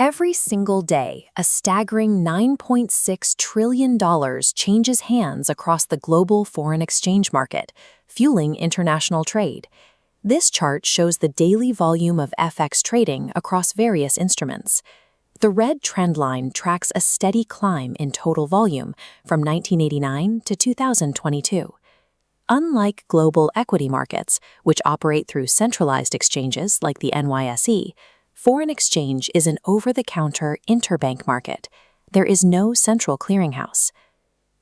Every single day, a staggering $9.6 trillion changes hands across the global foreign exchange market, fueling international trade. This chart shows the daily volume of FX trading across various instruments. The red trend line tracks a steady climb in total volume from 1989 to 2022. Unlike global equity markets, which operate through centralized exchanges like the NYSE, foreign exchange is an over-the-counter interbank market. There is no central clearinghouse.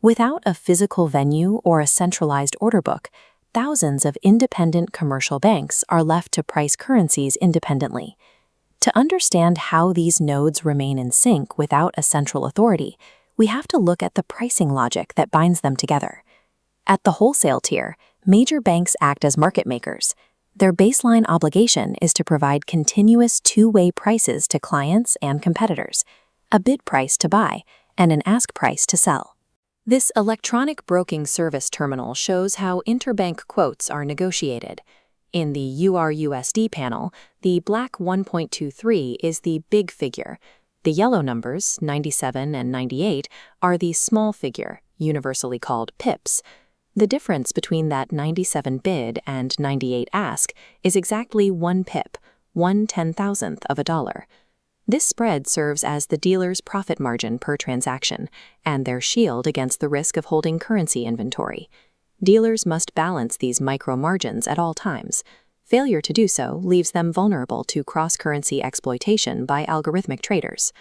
Without a physical venue or a centralized order book, thousands of independent commercial banks are left to price currencies independently. To understand how these nodes remain in sync without a central authority, we have to look at the pricing logic that binds them together. At the wholesale tier, major banks act as market makers. Their baseline obligation is to provide continuous two-way prices to clients and competitors, a bid price to buy and an ask price to sell. This electronic broking service terminal shows how interbank quotes are negotiated. In the URUSD panel, the black 1.23 is the big figure. The yellow numbers, 97 and 98, are the small figure, universally called pips. The difference between that 97 bid and 98 ask is exactly 1 pip, 1/10,000th of a dollar. This spread serves as the dealer's profit margin per transaction and their shield against the risk of holding currency inventory. Dealers must balance these micro margins at all times. Failure to do so leaves them vulnerable to cross-currency exploitation by algorithmic traders.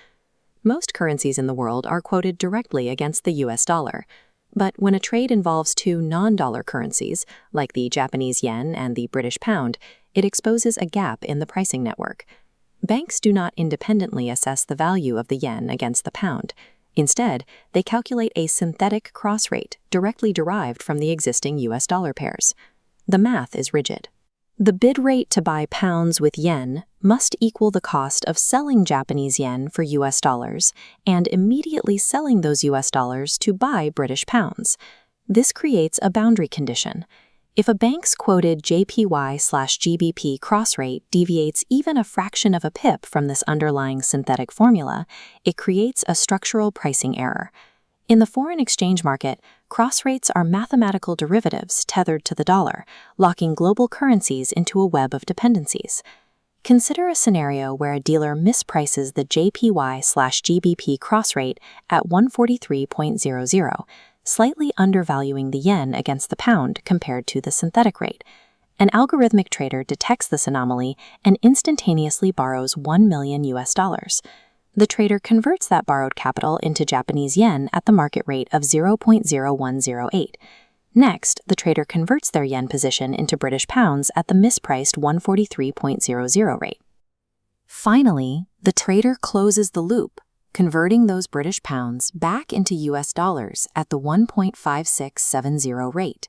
Most currencies in the world are quoted directly against the US dollar. But when a trade involves two non-dollar currencies, like the Japanese yen and the British pound, it exposes a gap in the pricing network. Banks do not independently assess the value of the yen against the pound. Instead, they calculate a synthetic cross rate directly derived from the existing US dollar pairs. The math is rigid. The bid rate to buy pounds with yen must equal the cost of selling Japanese yen for US dollars and immediately selling those US dollars to buy British pounds. This creates a boundary condition. If a bank's quoted JPY/GBP cross rate deviates even a fraction of a pip from this underlying synthetic formula, it creates a structural pricing error. In the foreign exchange market, cross rates are mathematical derivatives tethered to the dollar, locking global currencies into a web of dependencies. Consider a scenario where a dealer misprices the JPY/GBP cross rate at 143.00, slightly undervaluing the yen against the pound compared to the synthetic rate. An algorithmic trader detects this anomaly and instantaneously borrows $1 million US. The trader converts that borrowed capital into Japanese yen at the market rate of 0.0108. Next, the trader converts their yen position into British pounds at the mispriced 143.00 rate. Finally, the trader closes the loop, converting those British pounds back into US dollars at the 1.5670 rate.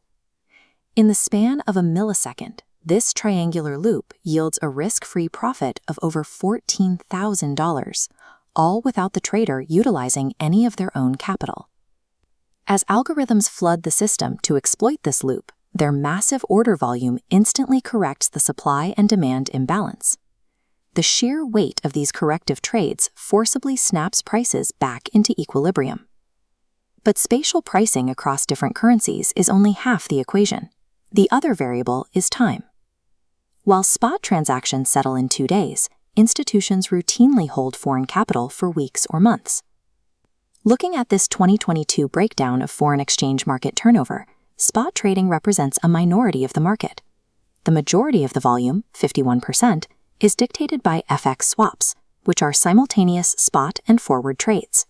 In the span of a millisecond, this triangular loop yields a risk-free profit of over $14,000, all without the trader utilizing any of their own capital. As algorithms flood the system to exploit this loop, their massive order volume instantly corrects the supply and demand imbalance. The sheer weight of these corrective trades forcibly snaps prices back into equilibrium. But spatial pricing across different currencies is only half the equation. The other variable is time. While spot transactions settle in 2 days, institutions routinely hold foreign capital for weeks or months. Looking at this 2022 breakdown of foreign exchange market turnover, spot trading represents a minority of the market. The majority of the volume, 51%, is dictated by FX swaps, which are simultaneous spot and forward trades.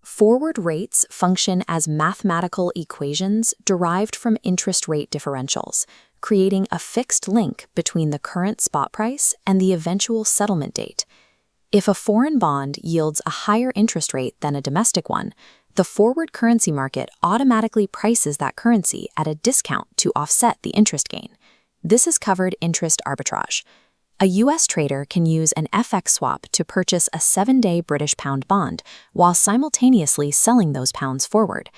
Forward rates function as mathematical equations derived from interest rate differentials, creating a fixed link between the current spot price and the eventual settlement date. If a foreign bond yields a higher interest rate than a domestic one, the forward currency market automatically prices that currency at a discount to offset the interest gain. This is covered interest arbitrage. A U.S. trader can use an FX swap to purchase a 7-day British pound bond while simultaneously selling those pounds forward.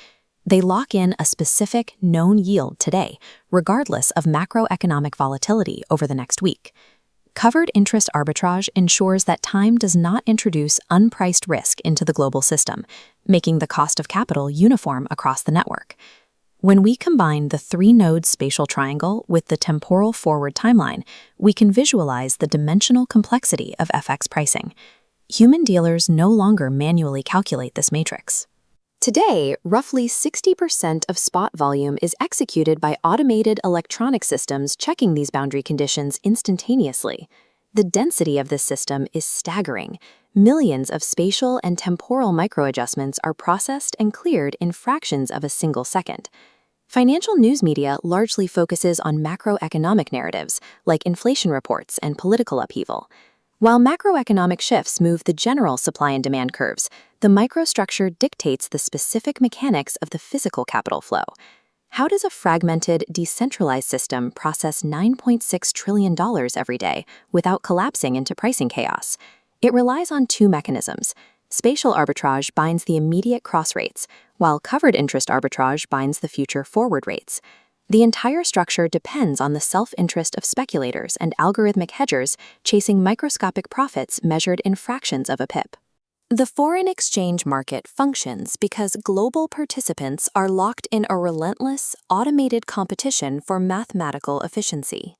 They lock in a specific known yield today, regardless of macroeconomic volatility over the next week. Covered interest arbitrage ensures that time does not introduce unpriced risk into the global system, making the cost of capital uniform across the network. When we combine the three-node spatial triangle with the temporal forward timeline, we can visualize the dimensional complexity of FX pricing. Human dealers no longer manually calculate this matrix. Today, roughly 60% of spot volume is executed by automated electronic systems checking these boundary conditions instantaneously. The density of this system is staggering. Millions of spatial and temporal microadjustments are processed and cleared in fractions of a single second. Financial news media largely focuses on macroeconomic narratives, like inflation reports and political upheaval. While macroeconomic shifts move the general supply and demand curves, the microstructure dictates the specific mechanics of the physical capital flow. How does a fragmented, decentralized system process $9.6 trillion every day without collapsing into pricing chaos? It relies on two mechanisms. Spatial arbitrage binds the immediate cross rates, while covered interest arbitrage binds the future forward rates. The entire structure depends on the self-interest of speculators and algorithmic hedgers chasing microscopic profits measured in fractions of a pip. The foreign exchange market functions because global participants are locked in a relentless, automated competition for mathematical efficiency.